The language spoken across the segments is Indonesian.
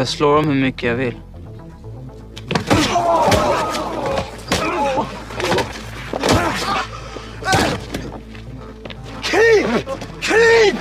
Jag slår dem hur mycket jag vill. Krig! Krig!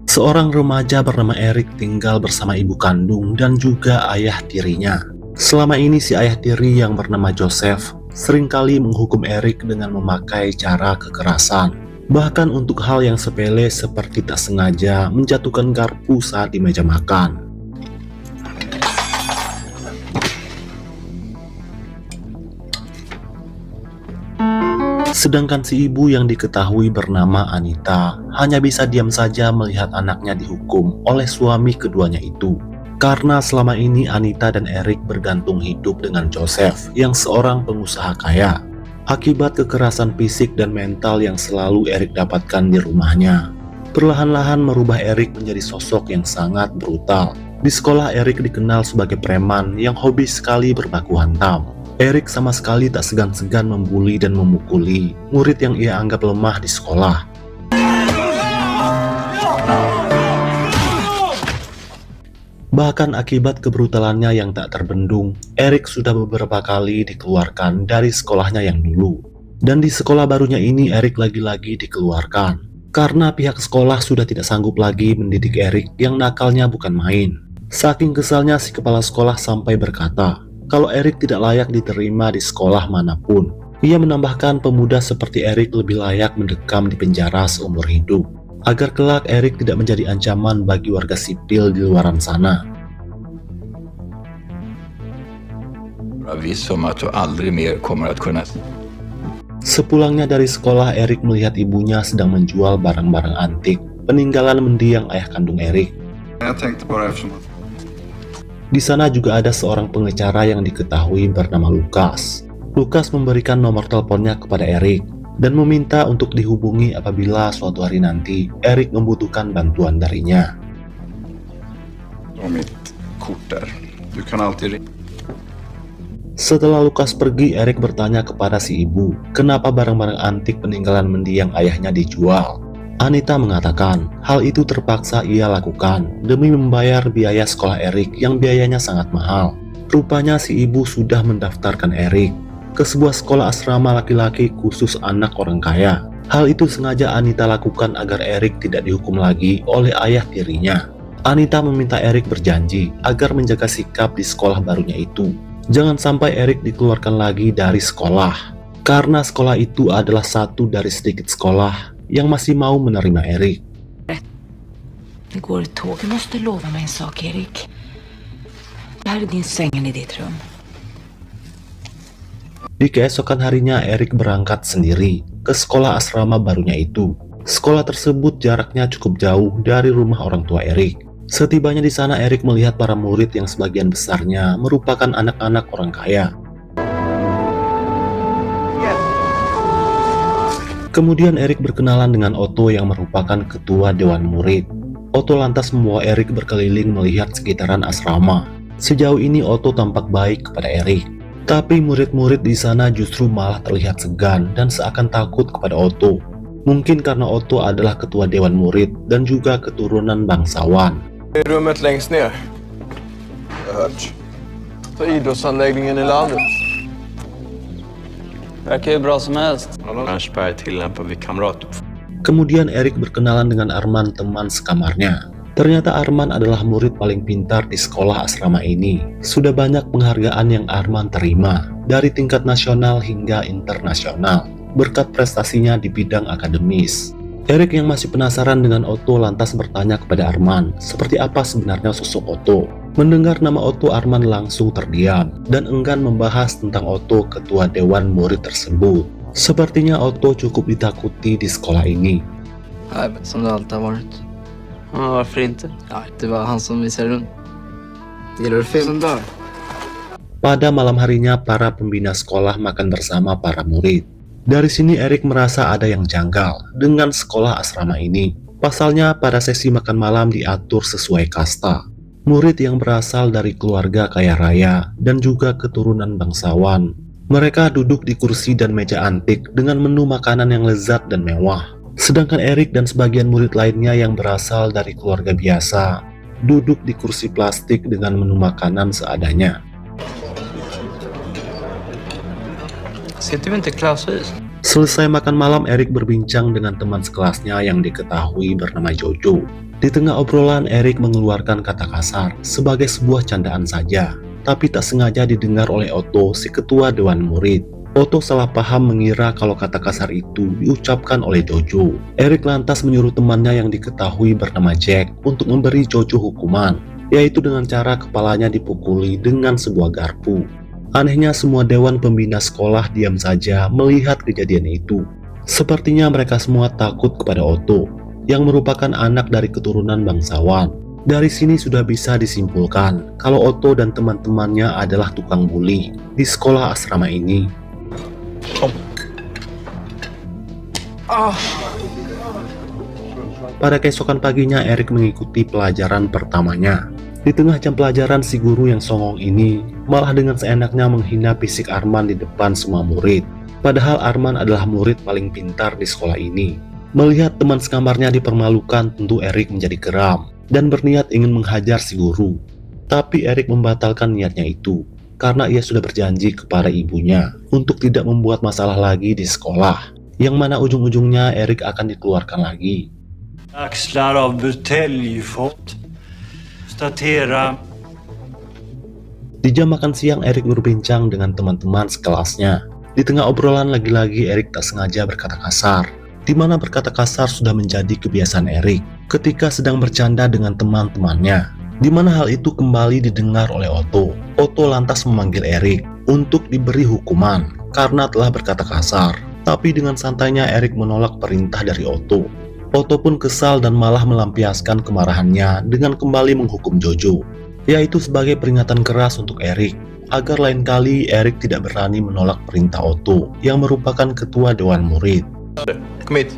Seorang remaja bernama Erik tinggal bersama ibu kandung dan juga ayah tirinya. Selama ini si ayah tiri yang bernama Joseph seringkali menghukum Erik dengan memakai cara kekerasan. Bahkan untuk hal yang sepele seperti tak sengaja menjatuhkan garpu saat di meja makan. Sedangkan si ibu yang diketahui bernama Anita hanya bisa diam saja melihat anaknya dihukum oleh suami keduanya itu. Karena selama ini Anita dan Erik bergantung hidup dengan Joseph yang seorang pengusaha kaya. Akibat kekerasan fisik dan mental yang selalu Erik dapatkan di rumahnya, perlahan-lahan merubah Erik menjadi sosok yang sangat brutal. Di sekolah Erik dikenal sebagai preman yang hobi sekali berbaku hantam. Erik sama sekali tak segan-segan membuli dan memukuli murid yang ia anggap lemah di sekolah. Bahkan akibat kebrutalannya yang tak terbendung, Erik sudah beberapa kali dikeluarkan dari sekolahnya yang dulu. Dan di sekolah barunya ini Erik lagi-lagi dikeluarkan. Karena pihak sekolah sudah tidak sanggup lagi mendidik Erik yang nakalnya bukan main. Saking kesalnya si kepala sekolah sampai berkata, kalau Erik tidak layak diterima di sekolah manapun. Ia menambahkan pemuda seperti Erik lebih layak mendekam di penjara seumur hidup, agar kelak Erik tidak menjadi ancaman bagi warga sipil di luaran sana. Sepulangnya dari sekolah, Erik melihat ibunya sedang menjual barang-barang antik, peninggalan mendiang ayah kandung Erik. Di sana juga ada seorang pengacara yang diketahui bernama Lukas. Lukas memberikan nomor teleponnya kepada Erik dan meminta untuk dihubungi apabila suatu hari nanti Erik membutuhkan bantuan darinya. Setelah Lukas pergi, Erik bertanya kepada si ibu, kenapa barang-barang antik peninggalan mendiang ayahnya dijual. Anita mengatakan hal itu terpaksa ia lakukan demi membayar biaya sekolah Erik yang biayanya sangat mahal. Rupanya si ibu sudah mendaftarkan Erik ke sebuah sekolah asrama laki-laki khusus anak orang kaya. Hal itu sengaja Anita lakukan agar Erik tidak dihukum lagi oleh ayah tirinya. Anita meminta Erik berjanji agar menjaga sikap di sekolah barunya itu. Jangan sampai Erik dikeluarkan lagi dari sekolah. Karena sekolah itu adalah satu dari sedikit sekolah yang masih mau menerima Erik. Det går ett tåg. Du måste lova mig en sak, Erik. Det här är din sängen i ditt rum. Di keesokan harinya Erik berangkat sendiri ke sekolah asrama barunya itu. Sekolah tersebut jaraknya cukup jauh dari rumah orang tua Erik. Setibanya di sana, Erik melihat para murid yang sebagian besarnya merupakan anak-anak orang kaya. Kemudian Erik berkenalan dengan Otto yang merupakan ketua dewan murid. Otto lantas membawa Erik berkeliling melihat sekitaran asrama. Sejauh ini Otto tampak baik kepada Erik. Tapi murid-murid di sana justru malah terlihat segan dan seakan takut kepada Otto. Mungkin karena Otto adalah ketua dewan murid dan juga keturunan bangsawan. I rummet längst ner. Jag har hört. För idrottsanläggningen i landet. Verkar ju bra som helst. Aschberg tillämpar vi kamratuppfostran. Kemudian Erik berkenalan dengan Arman, teman sekamarnya. Ternyata Arman adalah murid paling pintar di sekolah asrama ini. Sudah banyak penghargaan yang Arman terima, dari tingkat nasional hingga internasional, berkat prestasinya di bidang akademis. Erik yang masih penasaran dengan Otto lantas bertanya kepada Arman, seperti apa sebenarnya sosok Otto. Mendengar nama Otto, Arman langsung terdiam dan enggan membahas tentang Otto, ketua dewan murid tersebut. Sepertinya Otto cukup ditakuti di sekolah ini. Som det alltid har varit. Ja, varför inte? Ja, det var han som visade runt. Gillar du film? Pada malam harinya, para pembina sekolah makan bersama para murid. Dari sini Erik merasa ada yang janggal dengan sekolah asrama ini. Pasalnya, pada sesi makan malam diatur sesuai kasta. Murid yang berasal dari keluarga kaya raya dan juga keturunan bangsawan. Mereka duduk di kursi dan meja antik dengan menu makanan yang lezat dan mewah. Sedangkan Erik dan sebagian murid lainnya yang berasal dari keluarga biasa duduk di kursi plastik dengan menu makanan seadanya. Sitter vi inte Klaushus? Selesai makan malam, Erik berbincang dengan teman sekelasnya yang diketahui bernama Jojo. Di tengah obrolan, Erik mengeluarkan kata kasar sebagai sebuah candaan saja, tapi tak sengaja didengar oleh Otto, si ketua dewan murid. Otto salah paham mengira kalau kata kasar itu diucapkan oleh Jojo. Erik lantas menyuruh temannya yang diketahui bernama Jack untuk memberi Jojo hukuman, yaitu dengan cara kepalanya dipukuli dengan sebuah garpu. Anehnya, semua dewan pembina sekolah diam saja melihat kejadian itu. Sepertinya mereka semua takut kepada Otto, yang merupakan anak dari keturunan bangsawan. Dari sini sudah bisa disimpulkan kalau Otto dan teman-temannya adalah tukang bully di sekolah asrama ini. Pada keesokan paginya, Erik mengikuti pelajaran pertamanya. Di tengah jam pelajaran, si guru yang songong ini malah dengan seenaknya menghina fisik Arman di depan semua murid. Padahal Arman adalah murid paling pintar di sekolah ini. Melihat teman sekamarnya dipermalukan, tentu Erik menjadi geram dan berniat ingin menghajar si guru. Tapi Erik membatalkan niatnya itu karena ia sudah berjanji kepada ibunya untuk tidak membuat masalah lagi di sekolah, yang mana ujung-ujungnya Erik akan dikeluarkan lagi. Axlar av buteljfat. Statera. Di jam makan siang, Erik berbincang dengan teman-teman sekelasnya. Di tengah obrolan, lagi-lagi Erik tak sengaja berkata kasar, di mana berkata kasar sudah menjadi kebiasaan Erik ketika sedang bercanda dengan teman-temannya, di mana hal itu kembali didengar oleh Otto. Otto lantas memanggil Erik untuk diberi hukuman karena telah berkata kasar, tapi dengan santainya Erik menolak perintah dari Otto. Otto pun kesal dan malah melampiaskan kemarahannya dengan kembali menghukum Jojo, yaitu sebagai peringatan keras untuk Erik, agar lain kali Erik tidak berani menolak perintah Otto yang merupakan ketua dewan murid. Kom hit.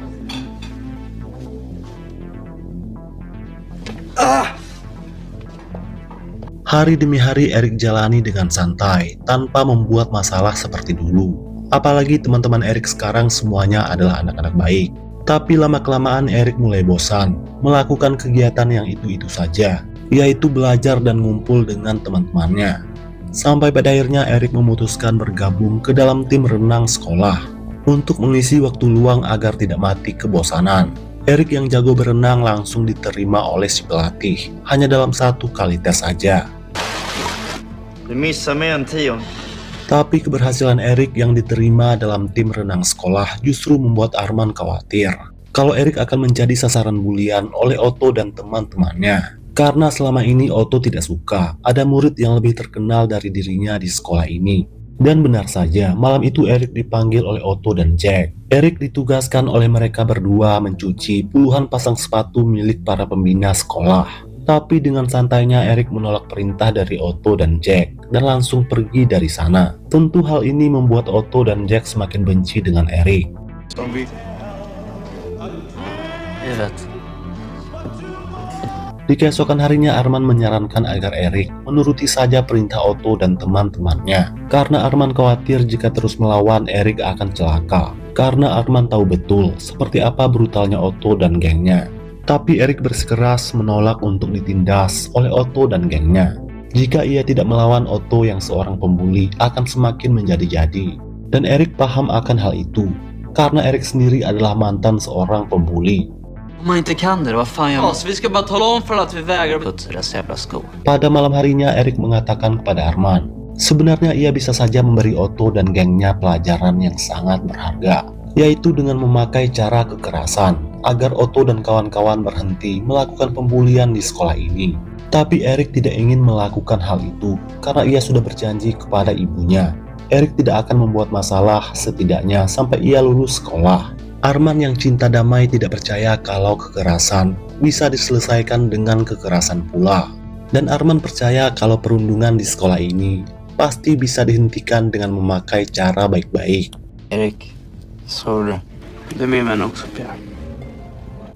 Hari demi hari Erik jalani dengan santai, tanpa membuat masalah seperti dulu. Apalagi teman-teman Erik sekarang semuanya adalah anak-anak baik. Tapi lama-kelamaan Erik mulai bosan melakukan kegiatan yang itu-itu saja, yaitu belajar dan ngumpul dengan teman-temannya. Sampai pada akhirnya Erik memutuskan bergabung ke dalam tim renang sekolah untuk mengisi waktu luang agar tidak mati kebosanan. Erik yang jago berenang langsung diterima oleh si pelatih, hanya dalam 1 kali tes saja. Du missar med en tion. Tapi keberhasilan Erik yang diterima dalam tim renang sekolah justru membuat Arman khawatir kalau Erik akan menjadi sasaran bulian oleh Otto dan teman-temannya. Karena selama ini Otto tidak suka ada murid yang lebih terkenal dari dirinya di sekolah ini. Dan benar saja, malam itu Erik dipanggil oleh Otto dan Jack. Erik ditugaskan oleh mereka berdua mencuci puluhan pasang sepatu milik para pembina sekolah. Tapi dengan santainya Erik menolak perintah dari Otto dan Jack dan langsung pergi dari sana. Tentu hal ini membuat Otto dan Jack semakin benci dengan Erik. Di keesokan harinya Arman menyarankan agar Erik menuruti saja perintah Otto dan teman-temannya. Karena Arman khawatir jika terus melawan Erik akan celaka. Karena Arman tahu betul seperti apa brutalnya Otto dan gengnya. Tapi Erik bersikeras menolak untuk ditindas oleh Otto dan gengnya. Jika ia tidak melawan, Otto yang seorang pembuli akan semakin menjadi-jadi. Dan Erik paham akan hal itu, karena Erik sendiri adalah mantan seorang pembuli. Om man inte kan det, vad fan gör man? Vi ska bara tala om för att vi vägrar putsa deras jävla skor. Pada malam harinya, Erik mengatakan kepada Arman, sebenarnya ia bisa saja memberi Otto dan gengnya pelajaran yang sangat berharga, yaitu dengan memakai cara kekerasan, agar Otto dan kawan-kawan berhenti melakukan pembulian di sekolah ini. Tapi Erik tidak ingin melakukan hal itu karena ia sudah berjanji kepada ibunya. Erik tidak akan membuat masalah setidaknya sampai ia lulus sekolah. Arman yang cinta damai tidak percaya kalau kekerasan bisa diselesaikan dengan kekerasan pula. Dan Arman percaya kalau perundungan di sekolah ini pasti bisa dihentikan dengan memakai cara baik-baik. Erik, sorry. Du är min vän också, Pierre.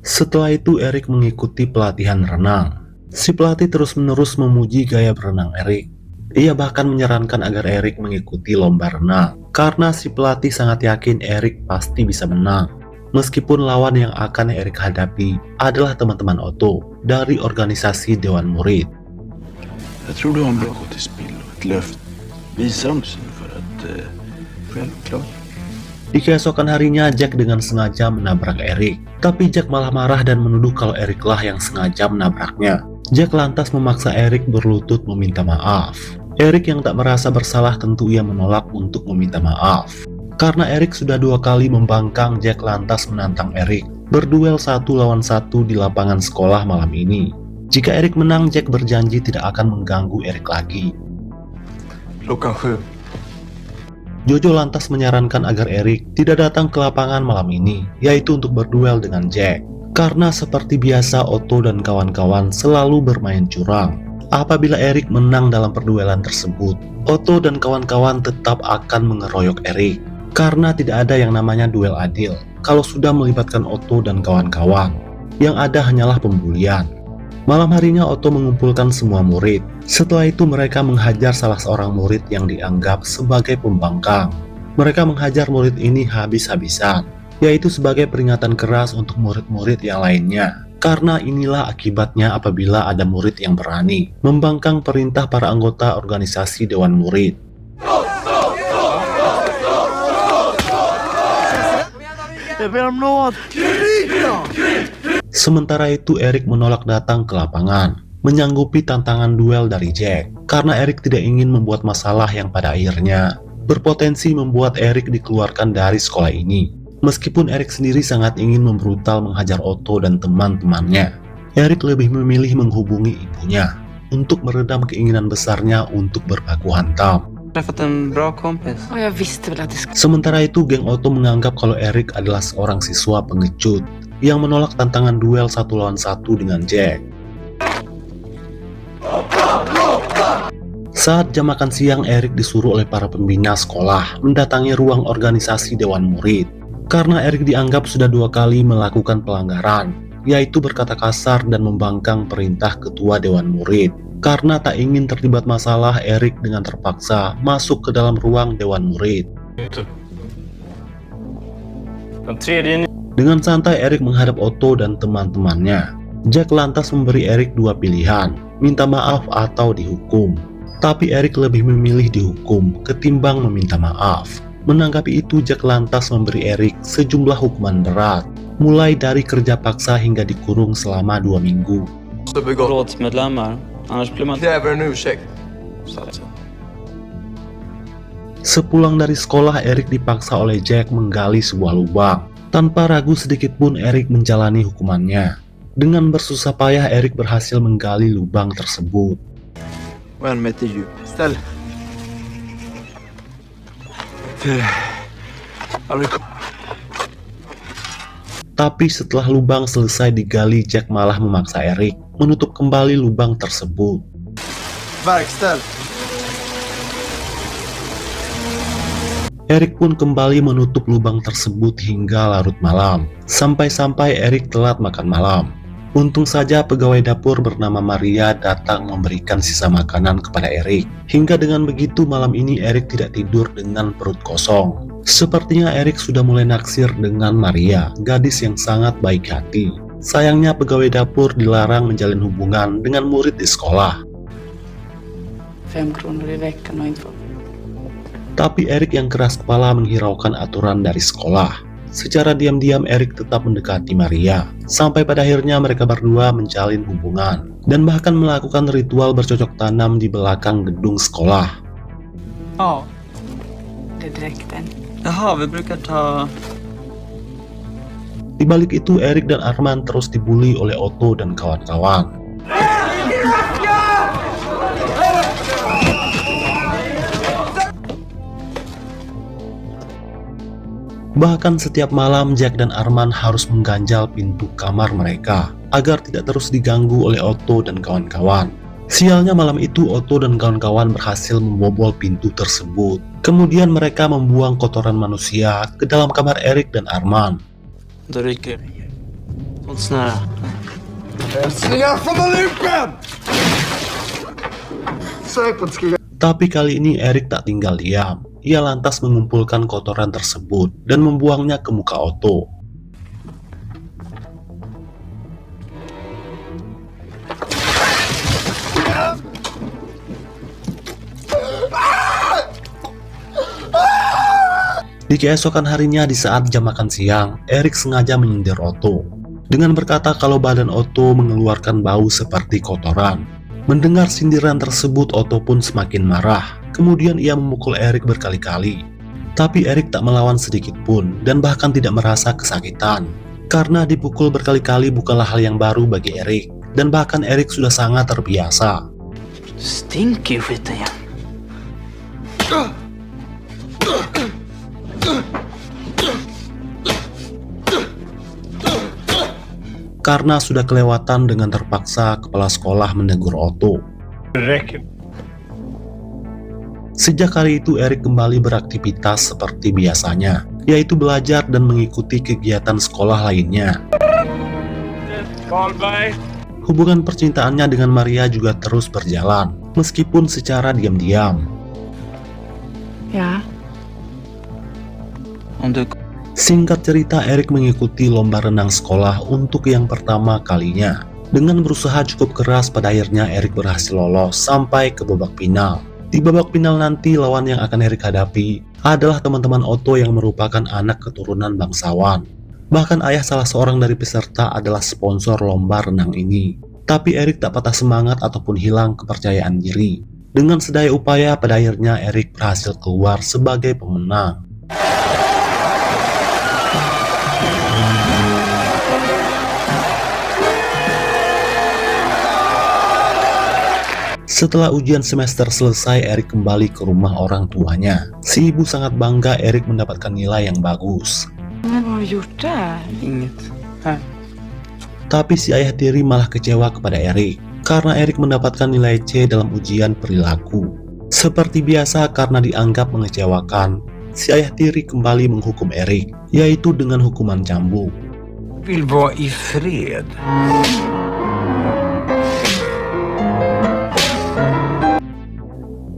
Setelah itu Erik mengikuti pelatihan renang. Si pelatih terus-menerus memuji gaya berenang Erik. Ia bahkan menyarankan agar Erik mengikuti lomba renang, karena si pelatih sangat yakin Erik pasti bisa menang. Meskipun lawan yang akan Erik hadapi adalah teman-teman Otto dari organisasi Dewan Murid. Jag tror du har en bra gå till spill och ett löft. Visa dem för att självklart. Di keesokan harinya, Jack dengan sengaja menabrak Erik. Tapi Jack malah marah dan menuduh kalau Eriklah yang sengaja menabraknya. Jack lantas memaksa Erik berlutut meminta maaf. Erik yang tak merasa bersalah tentu ia menolak untuk meminta maaf. Karena Erik sudah 2 kali membangkang, Jack lantas menantang Erik berduel 1 lawan 1 di lapangan sekolah malam ini. Jika Erik menang, Jack berjanji tidak akan mengganggu Erik lagi. Klockan 7. Jojo lantas menyarankan agar Erik tidak datang ke lapangan malam ini, yaitu untuk berduel dengan Jack. Karena seperti biasa Otto dan kawan-kawan selalu bermain curang. Apabila Erik menang dalam perduelan tersebut, Otto dan kawan-kawan tetap akan mengeroyok Erik. Karena tidak ada yang namanya duel adil kalau sudah melibatkan Otto dan kawan-kawan. Yang ada hanyalah pembulian. Malam harinya Otto mengumpulkan semua murid. Setelah itu mereka menghajar salah seorang murid yang dianggap sebagai pembangkang. Mereka menghajar murid ini habis-habisan, yaitu sebagai peringatan keras untuk murid-murid yang lainnya. Karena inilah akibatnya apabila ada murid yang berani membangkang perintah para anggota organisasi Dewan Murid. Sementara itu Erik menolak datang ke lapangan, menyanggupi tantangan duel dari Jack, karena Erik tidak ingin membuat masalah yang pada akhirnya berpotensi membuat Erik dikeluarkan dari sekolah ini. Meskipun Erik sendiri sangat ingin membrutal menghajar Otto dan teman-temannya, Erik lebih memilih menghubungi ibunya untuk meredam keinginan besarnya untuk berbaku hantam. Träffat en bra kompis. Ja, jag visste väl att det skulle... Sementara itu, geng Otto menganggap kalau Erik adalah seorang siswa pengecut yang menolak tantangan duel 1 lawan 1 dengan Jack. Saat jam makan siang, Erik disuruh oleh para pembina sekolah mendatangi ruang organisasi Dewan Murid. Karena Erik dianggap sudah 2 kali melakukan pelanggaran, yaitu berkata kasar dan membangkang perintah ketua Dewan Murid. Karena tak ingin terlibat masalah, Erik dengan terpaksa masuk ke dalam ruang Dewan Murid. Dengan santai Erik menghadap Otto dan teman-temannya. Jack lantas memberi Erik 2 pilihan, minta maaf atau dihukum. Tapi Erik lebih memilih dihukum ketimbang meminta maaf. Menanggapi itu, Jack lantas memberi Erik sejumlah hukuman berat, mulai dari kerja paksa hingga dikurung selama 2 minggu. Rådsmedlemmar. Annars blir man... Kräver en ursäkt. Sepulang dari sekolah, Erik dipaksa oleh Jack menggali sebuah lubang. Tanpa ragu sedikit pun Erik menjalani hukumannya. Dengan bersusah payah Erik berhasil menggali lubang tersebut. 1 meter djup. Ställ. Tapi setelah lubang selesai digali, Jack malah memaksa Erik menutup kembali lubang tersebut. Verkställ. Erik pun kembali menutup lubang tersebut hingga larut malam. Sampai-sampai Erik telat makan malam. Untung saja pegawai dapur bernama Maria datang memberikan sisa makanan kepada Erik. Hingga dengan begitu malam ini Erik tidak tidur dengan perut kosong. Sepertinya Erik sudah mulai naksir dengan Maria, gadis yang sangat baik hati. Sayangnya pegawai dapur dilarang menjalin hubungan dengan murid di sekolah. 5 kronor i veckan och inte... Tapi Erik yang keras kepala menghiraukan aturan dari sekolah. Secara diam-diam Erik tetap mendekati Maria. Sampai pada akhirnya mereka berdua menjalin hubungan. Dan bahkan melakukan ritual bercocok tanam di belakang gedung sekolah. Ja, det är dräkten. Jaha, vi brukar ta... Di balik itu, Erik dan Arman terus dibully oleh Otto dan kawan-kawan. Bahkan setiap malam Jack dan Arman harus mengganjal pintu kamar mereka agar tidak terus diganggu oleh Otto dan kawan-kawan. Sialnya malam itu Otto dan kawan-kawan berhasil membobol pintu tersebut. Kemudian mereka membuang kotoran manusia ke dalam kamar Erik dan Arman. Håll snära. Hälsningar från Olympen! Tapi kali ini Erik tak tinggal diam. Ia lantas mengumpulkan kotoran tersebut dan membuangnya ke muka Otto. Di keesokan harinya di saat jam makan siang, Erik sengaja menyindir Otto dengan berkata kalau badan Otto mengeluarkan bau seperti kotoran. Mendengar sindiran tersebut, Otto pun semakin marah. Kemudian ia memukul Erik berkali-kali. Tapi Erik tak melawan sedikit pun dan bahkan tidak merasa kesakitan. Karena dipukul berkali-kali bukanlah hal yang baru bagi Erik. Dan bahkan Erik sudah sangat terbiasa. Stinker ju skiten igen. Karena sudah kelewatan dengan terpaksa kepala sekolah menegur Otto. Sejak hari itu Erik kembali beraktivitas seperti biasanya, yaitu belajar dan mengikuti kegiatan sekolah lainnya. Hubungan percintaannya dengan Maria juga terus berjalan, meskipun secara diam-diam. Ja. Om du... Singkat cerita, Erik mengikuti lomba renang sekolah untuk yang pertama kalinya. Dengan berusaha cukup keras, pada akhirnya Erik berhasil lolos sampai ke babak final. Di babak final nanti, lawan yang akan Erik hadapi adalah teman-teman Otto yang merupakan anak keturunan bangsawan. Bahkan ayah salah seorang dari peserta adalah sponsor lomba renang ini. Tapi Erik tak patah semangat ataupun hilang kepercayaan diri. Dengan sedaya upaya, pada akhirnya Erik berhasil keluar sebagai pemenang. Setelah ujian semester selesai, Erik kembali ke rumah orang tuanya. Si ibu sangat bangga Erik mendapatkan nilai yang bagus. Men vad har du gjort där? Inget. Här. Tapi si ayah tiri malah kecewa kepada Erik karena Erik mendapatkan nilai C dalam ujian perilaku. Seperti biasa, karena dianggap mengecewakan, si ayah tiri kembali menghukum Erik, yaitu dengan hukuman cambuk. Vill vara i fred.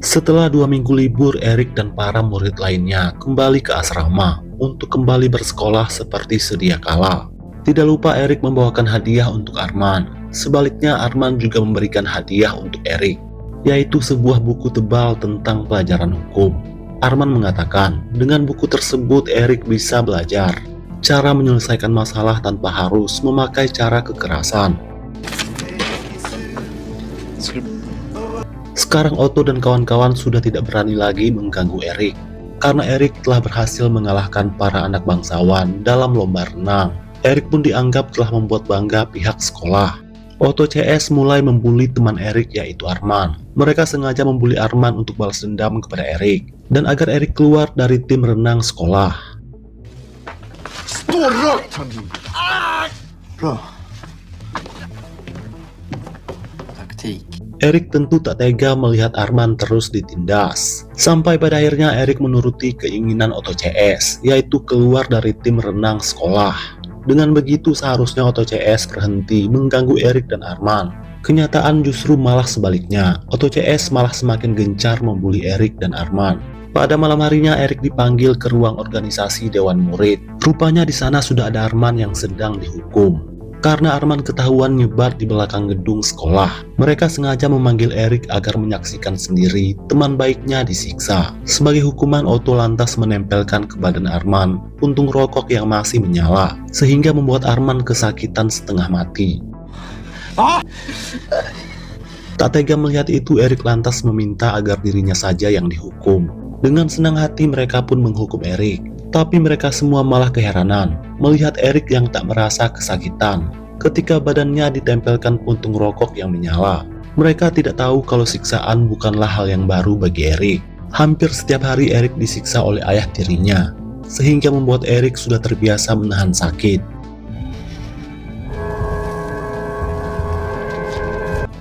Setelah 2 minggu libur, Erik dan para murid lainnya kembali ke asrama untuk kembali bersekolah seperti sedia kala. Tidak lupa Erik membawakan hadiah untuk Arman. Sebaliknya, Arman juga memberikan hadiah untuk Erik, yaitu sebuah buku tebal tentang pelajaran hukum. Arman mengatakan, dengan buku tersebut Erik bisa belajar cara menyelesaikan masalah tanpa harus memakai cara kekerasan. Sekarang Otto dan kawan-kawan sudah tidak berani lagi mengganggu Erik, karena Erik telah berhasil mengalahkan para anak bangsawan dalam lomba renang. Erik pun dianggap telah membuat bangga pihak sekolah. Otto CS mulai membuli teman Erik, yaitu Arman. Mereka sengaja membuli Arman untuk balas dendam kepada Erik, dan agar Erik keluar dari tim renang sekolah. Stå rakt, Tandin! Bra. Taktik. Erik tentu tak tega melihat Arman terus ditindas. Sampai pada akhirnya Erik menuruti keinginan Otto CS, yaitu keluar dari tim renang sekolah. Dengan begitu seharusnya Otto CS berhenti mengganggu Erik dan Arman. Kenyataan justru malah sebaliknya. Otto CS malah semakin gencar membuli Erik dan Arman. Pada malam harinya Erik dipanggil ke ruang organisasi Dewan Murid. Rupanya di sana sudah ada Arman yang sedang dihukum. Karena Arman ketahuan nyebar di belakang gedung sekolah, mereka sengaja memanggil Erik agar menyaksikan sendiri teman baiknya disiksa. Sebagai hukuman, Otto lantas menempelkan ke badan Arman puntung rokok yang masih menyala, sehingga membuat Arman kesakitan setengah mati. Tak tega melihat itu, Erik lantas meminta agar dirinya saja yang dihukum. Dengan senang hati mereka pun menghukum Erik. Tapi mereka semua malah keheranan melihat Erik yang tak merasa kesakitan ketika badannya ditempelkan puntung rokok yang menyala. Mereka tidak tahu kalau siksaan bukanlah hal yang baru bagi Erik. Hampir setiap hari Erik disiksa oleh ayah tirinya, sehingga membuat Erik sudah terbiasa menahan sakit.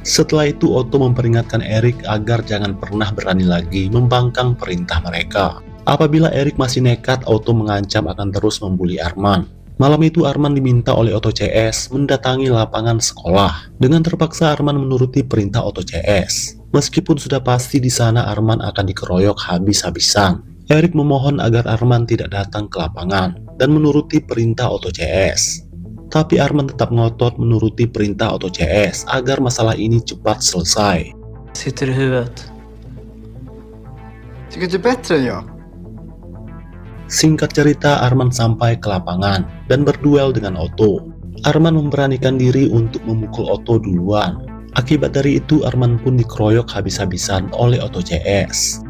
Setelah itu Otto memperingatkan Erik agar jangan pernah berani lagi membangkang perintah mereka. Apabila Erik masih nekat, Otto mengancam akan terus membuli Arman. Malam itu Arman diminta oleh Otto CS mendatangi lapangan sekolah. Dengan terpaksa Arman menuruti perintah Otto CS. Meskipun sudah pasti di sana Arman akan dikeroyok habis-habisan. Erik memohon agar Arman tidak datang ke lapangan dan menuruti perintah Otto CS. Tapi Arman tetap ngotot menuruti perintah Otto CS agar masalah ini cepat selesai. Sitter i huvudet. Tycker du bättre än jag? Singkat cerita, Arman sampai ke lapangan dan berduel dengan Otto. Arman memberanikan diri untuk memukul Otto duluan. Akibat dari itu, Arman pun dikeroyok habis-habisan oleh Otto CS.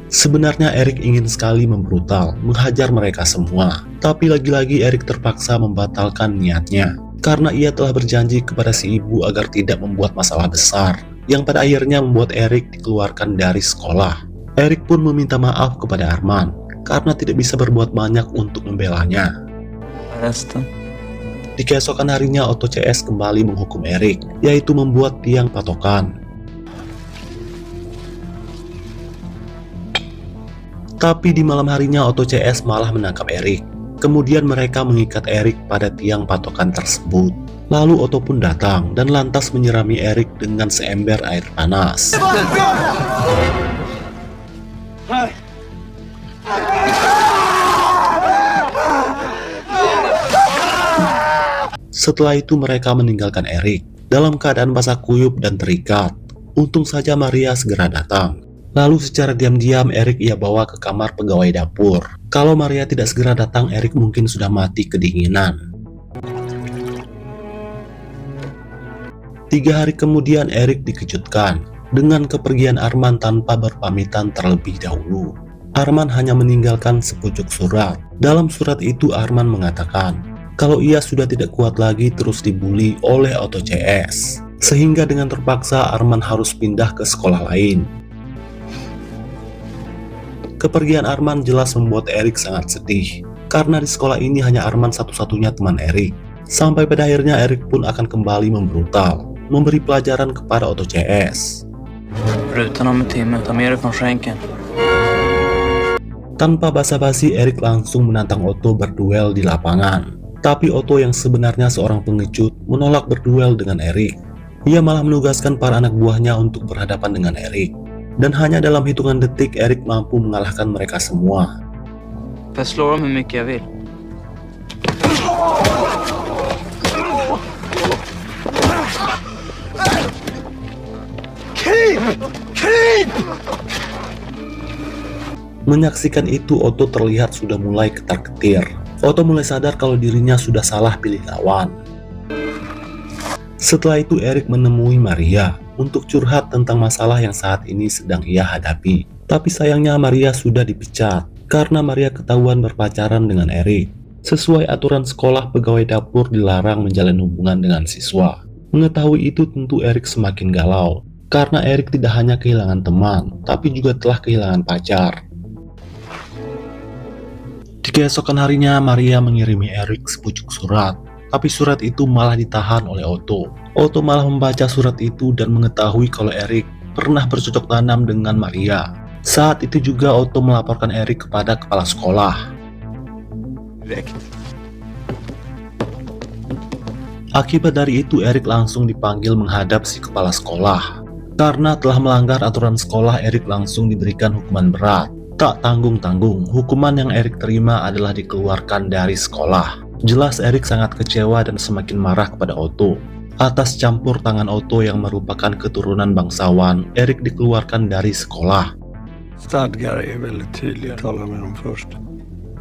Sebenarnya Erik ingin sekali membrutal, menghajar mereka semua. Tapi lagi-lagi Erik terpaksa membatalkan niatnya. Karena ia telah berjanji kepada si ibu agar tidak membuat masalah besar, yang pada akhirnya membuat Erik dikeluarkan dari sekolah. Erik pun meminta maaf kepada Arman, karena tidak bisa berbuat banyak untuk membelanya. Di keesokan harinya, Otto CS kembali menghukum Erik, yaitu membuat tiang patokan. Tapi di malam harinya, Otto CS malah menangkap Erik. Kemudian mereka mengikat Erik pada tiang patokan tersebut. Lalu Otto pun datang dan lantas menyirami Erik dengan seember air panas. Setelah itu mereka meninggalkan Erik dalam keadaan basah kuyup dan terikat. Untung saja Maria segera datang. Lalu secara diam-diam Erik ia bawa ke kamar pegawai dapur. Kalau Maria tidak segera datang, Erik mungkin sudah mati kedinginan. 3 hari kemudian Erik dikejutkan dengan kepergian Arman tanpa berpamitan terlebih dahulu. Arman hanya meninggalkan sepucuk surat. Dalam surat itu Arman mengatakan kalau ia sudah tidak kuat lagi terus dibully oleh Otto CS. Sehingga dengan terpaksa Arman harus pindah ke sekolah lain. Kepergian Arman jelas membuat Erik sangat sedih, karena di sekolah ini hanya Arman satu-satunya teman Erik. Sampai pada akhirnya Erik pun akan kembali membrutal, memberi pelajaran kepada Otto CS. Tanpa basa-basi, Erik langsung menantang Otto berduel di lapangan. Tapi Otto yang sebenarnya seorang pengecut menolak berduel dengan Erik. Ia malah menugaskan para anak buahnya untuk berhadapan dengan Erik. Dan hanya dalam hitungan detik Erik mampu mengalahkan mereka semua. Jag slår dem hur mycket jag vill. Menyaksikan itu, Otto terlihat sudah mulai ketar-ketir. Otto mulai sadar kalau dirinya sudah salah pilih lawan. Setelah itu Erik menemui Maria untuk curhat tentang masalah yang saat ini sedang ia hadapi. Tapi sayangnya Maria sudah dipecat karena Maria ketahuan berpacaran dengan Erik. Sesuai aturan sekolah, pegawai dapur dilarang menjalin hubungan dengan siswa. Mengetahui itu tentu Erik semakin galau karena Erik tidak hanya kehilangan teman, tapi juga telah kehilangan pacar. Di keesokan harinya Maria mengirimi Erik sepucuk surat. Tapi surat itu malah ditahan oleh Otto. Otto malah membaca surat itu dan mengetahui kalau Erik pernah bercocok tanam dengan Maria. Saat itu juga Otto melaporkan Erik kepada kepala sekolah. Akibat dari itu Erik langsung dipanggil menghadap si kepala sekolah. Karena telah melanggar aturan sekolah, Erik langsung diberikan hukuman berat. Tak tanggung-tanggung, hukuman yang Erik terima adalah dikeluarkan dari sekolah. Jelas Erik sangat kecewa dan semakin marah kepada Otto. Atas campur tangan Otto yang merupakan keturunan bangsawan, Erik dikeluarkan dari sekolah. Stadgar är väldigt tydliga. Tala med dem först.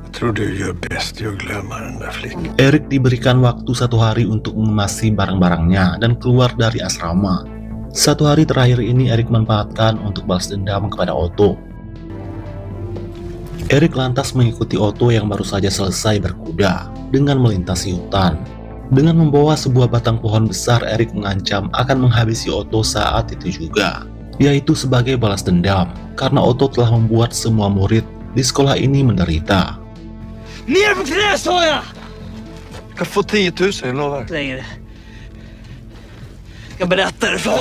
Jag tror du gör bäst i att glömma den där flickan. Erik diberikan waktu 1 hari untuk mengemasi barang-barangnya dan keluar dari asrama. 1 hari terakhir ini Erik manfaatkan untuk balas dendam kepada Otto. Erik lantas mengikuti Otto yang baru saja selesai berkuda dengan melintasi hutan. Dengan membawa sebuah batang pohon besar, Erik mengancam akan menghabisi Otto saat itu juga, yaitu sebagai balas dendam karena Otto telah membuat semua murid di sekolah ini menderita. Ner på knä sa jag! Ska få 10 000, jag lovar. Längre. Jag berättar det för.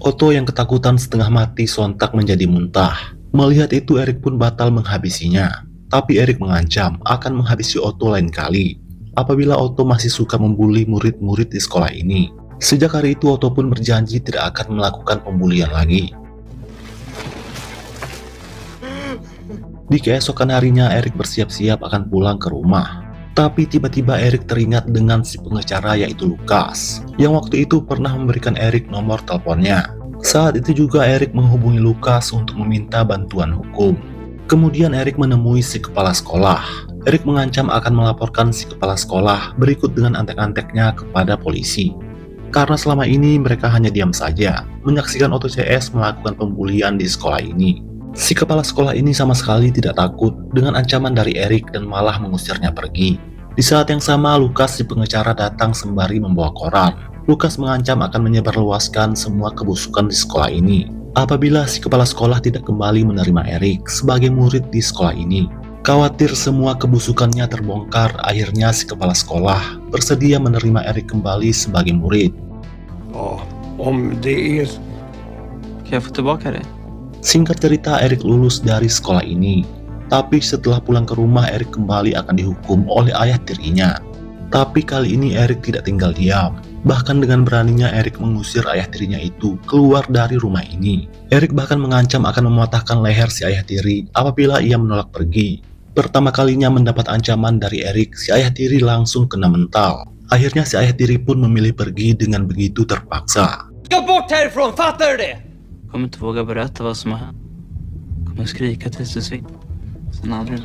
Otto yang ketakutan setengah mati sontak menjadi muntah. Melihat itu Erik pun batal menghabisinya. Tapi Erik mengancam akan menghabisi Otto lain kali apabila Otto masih suka membuli murid-murid di sekolah ini. Sejak hari itu Otto pun berjanji tidak akan melakukan pembulian lagi. Di keesokan harinya Erik bersiap-siap akan pulang ke rumah. Tapi tiba-tiba Erik teringat dengan si pengacara yaitu Lukas, yang waktu itu pernah memberikan Erik nomor teleponnya. Saat itu juga Erik menghubungi Lukas untuk meminta bantuan hukum. Kemudian Erik menemui si kepala sekolah. Erik mengancam akan melaporkan si kepala sekolah berikut dengan antek-anteknya kepada polisi. Karena selama ini mereka hanya diam saja, menyaksikan Otto CS melakukan pembulian di sekolah ini. Si kepala sekolah ini sama sekali tidak takut dengan ancaman dari Erik dan malah mengusirnya pergi. Di saat yang sama, Lukas si pengacara datang sembari membawa koran. Lukas mengancam akan menyebarluaskan semua kebusukan di sekolah ini apabila si kepala sekolah tidak kembali menerima Erik sebagai murid di sekolah ini. Khawatir semua kebusukannya terbongkar, akhirnya si kepala sekolah bersedia menerima Erik kembali sebagai murid. Ja, om det är... Kan jag få tillbaka det? Singkat cerita, Erik lulus dari sekolah ini. Tapi setelah pulang ke rumah, Erik kembali akan dihukum oleh ayah tirinya. Tapi kali ini Erik tidak tinggal diam. Bahkan dengan beraninya Erik mengusir ayah tirinya itu keluar dari rumah ini. Erik bahkan mengancam akan mematahkan leher si ayah tiri apabila ia menolak pergi. Pertama kalinya mendapat ancaman dari Erik, si ayah tiri langsung kena mental. Akhirnya si ayah tiri pun memilih pergi dengan begitu terpaksa. Gå bort härifrån, fattar du det? Kommer inte våga berätta vad som har hänt. Kommer skrika tills du svimmar. Sen aldrig.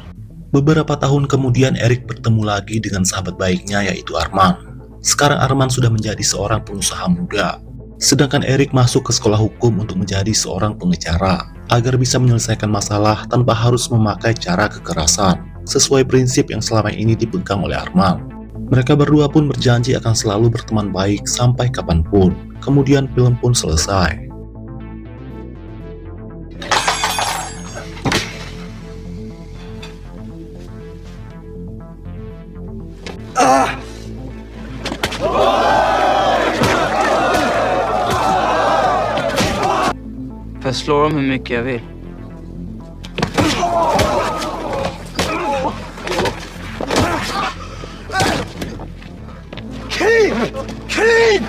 Beberapa tahun kemudian Erik bertemu lagi dengan sahabat baiknya yaitu Arman. Sekarang Arman sudah menjadi seorang pengusaha muda. Sedangkan Erik masuk ke sekolah hukum untuk menjadi seorang pengacara agar bisa menyelesaikan masalah tanpa harus memakai cara kekerasan, sesuai prinsip yang selama ini dipegang oleh Arman. Mereka berdua pun berjanji akan selalu berteman baik sampai kapanpun. Kemudian film pun selesai. För jag slår dem hur mycket jag vill. Krig! Krig!